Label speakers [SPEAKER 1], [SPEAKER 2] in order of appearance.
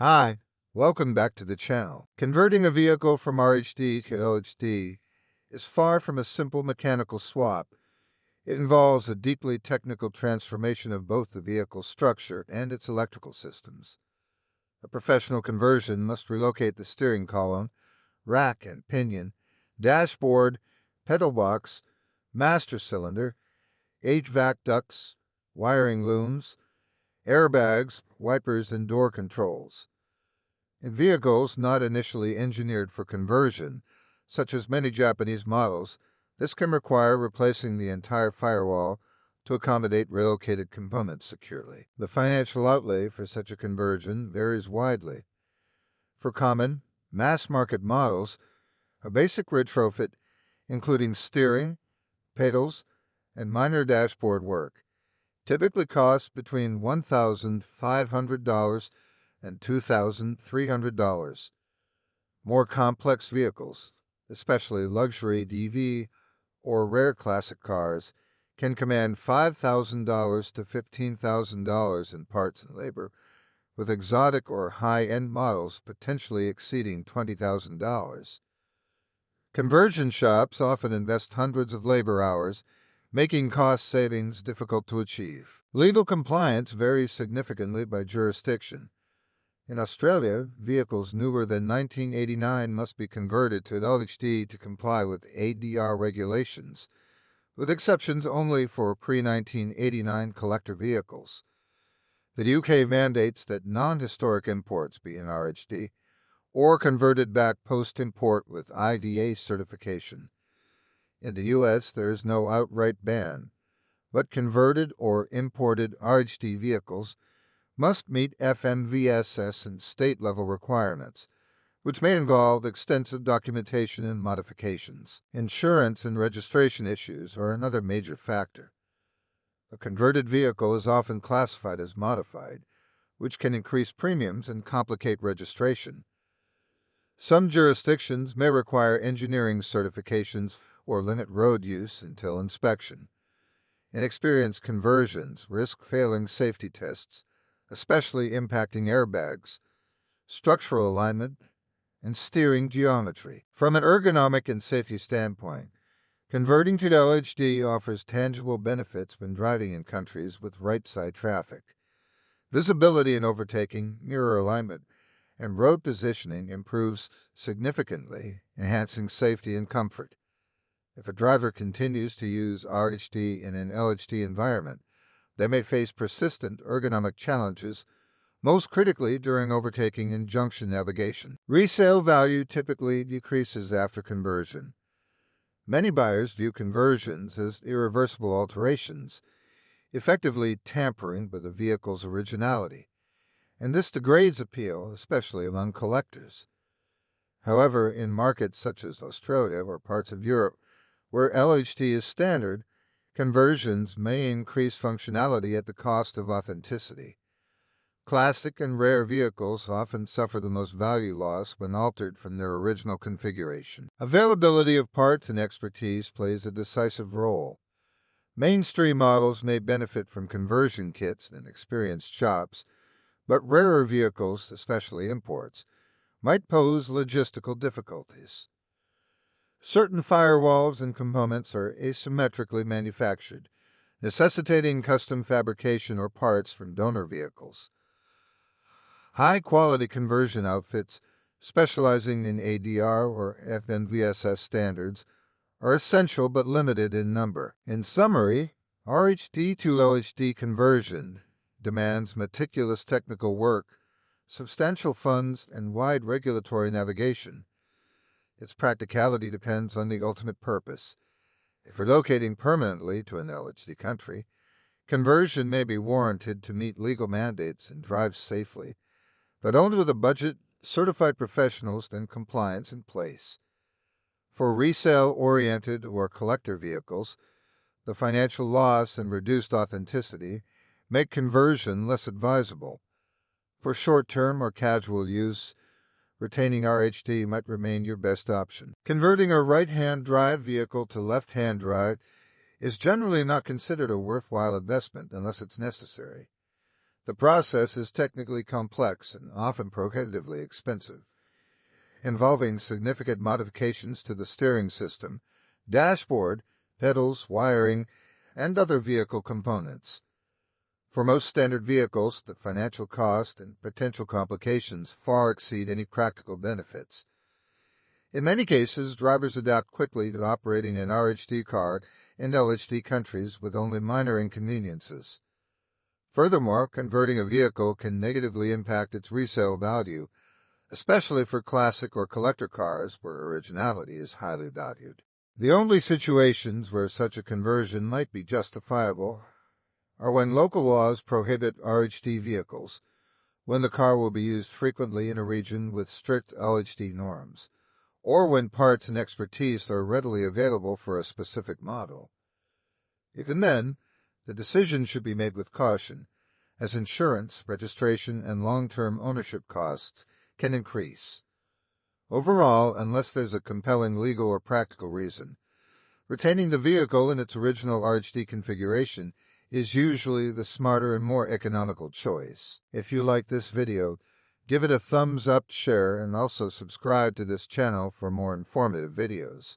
[SPEAKER 1] Hi, welcome back to the channel. Converting a vehicle from RHD to LHD is far from a simple mechanical swap. It involves a deeply technical transformation of both the vehicle structure and its electrical systems. A professional conversion must relocate the steering column, rack and pinion, dashboard, pedal box, master cylinder, HVAC ducts, wiring looms, airbags, wipers, and door controls. In vehicles not initially engineered for conversion, such as many Japanese models, this can require replacing the entire firewall to accommodate relocated components securely. The financial outlay for such a conversion varies widely. For common, mass-market models, a basic retrofit, including steering, pedals, and minor dashboard work, typically costs between $1,500 and $2,300. More complex vehicles, especially luxury DV or rare classic cars, can command $5,000 to $15,000 in parts and labor, with exotic or high-end models potentially exceeding $20,000. Conversion shops often invest hundreds of labor hours, making cost savings difficult to achieve. Legal compliance varies significantly by jurisdiction. In Australia, vehicles newer than 1989 must be converted to LHD to comply with ADR regulations, with exceptions only for pre-1989 collector vehicles. The UK mandates that non-historic imports be in RHD or converted back post-import with IDA certification. In the US, there is no outright ban, but converted or imported RHD vehicles must meet FMVSS and state-level requirements, which may involve extensive documentation and modifications. Insurance and registration issues are another major factor. A converted vehicle is often classified as modified, which can increase premiums and complicate registration. Some jurisdictions may require engineering certifications or limit road use until inspection. Inexperienced conversions risk failing safety tests, especially impacting airbags, structural alignment, and steering geometry. From an ergonomic and safety standpoint, converting to LHD offers tangible benefits when driving in countries with right-side traffic. Visibility in overtaking, mirror alignment, and road positioning improves significantly, enhancing safety and comfort. If a driver continues to use RHD in an LHD environment, they may face persistent ergonomic challenges, most critically during overtaking and junction navigation. Resale value typically decreases after conversion. Many buyers view conversions as irreversible alterations, effectively tampering with the vehicle's originality, and this degrades appeal, especially among collectors. However, in markets such as Australia or parts of Europe, where LHD is standard, conversions may increase functionality at the cost of authenticity. Classic and rare vehicles often suffer the most value loss when altered from their original configuration. Availability of parts and expertise plays a decisive role. Mainstream models may benefit from conversion kits and experienced shops, but rarer vehicles, especially imports, might pose logistical difficulties. Certain firewalls and components are asymmetrically manufactured, necessitating custom fabrication or parts from donor vehicles. High-quality conversion outfits, specializing in ADR or FMVSS standards, are essential but limited in number. In summary, RHD to LHD conversion demands meticulous technical work, substantial funds, and wide regulatory navigation. Its practicality depends on the ultimate purpose. If relocating permanently to an LHD country, conversion may be warranted to meet legal mandates and drive safely, but only with a budget, certified professionals, and compliance in place. For resale-oriented or collector vehicles, the financial loss and reduced authenticity make conversion less advisable. For short-term or casual use, retaining RHD might remain your best option. Converting a right-hand drive vehicle to left-hand drive is generally not considered a worthwhile investment unless it's necessary. The process is technically complex and often prohibitively expensive, involving significant modifications to the steering system, dashboard, pedals, wiring, and other vehicle components. For most standard vehicles, the financial cost and potential complications far exceed any practical benefits. In many cases, drivers adapt quickly to operating an RHD car in LHD countries with only minor inconveniences. Furthermore, converting a vehicle can negatively impact its resale value, especially for classic or collector cars where originality is highly valued. The only situations where such a conversion might be justifiable are when local laws prohibit RHD vehicles, when the car will be used frequently in a region with strict LHD norms, or when parts and expertise are readily available for a specific model. Even then, the decision should be made with caution, as insurance, registration, and long-term ownership costs can increase. Overall, unless there's a compelling legal or practical reason, retaining the vehicle in its original RHD configuration is usually the smarter and more economical choice. If you like this video, give it a thumbs up, share, and also subscribe to this channel for more informative videos.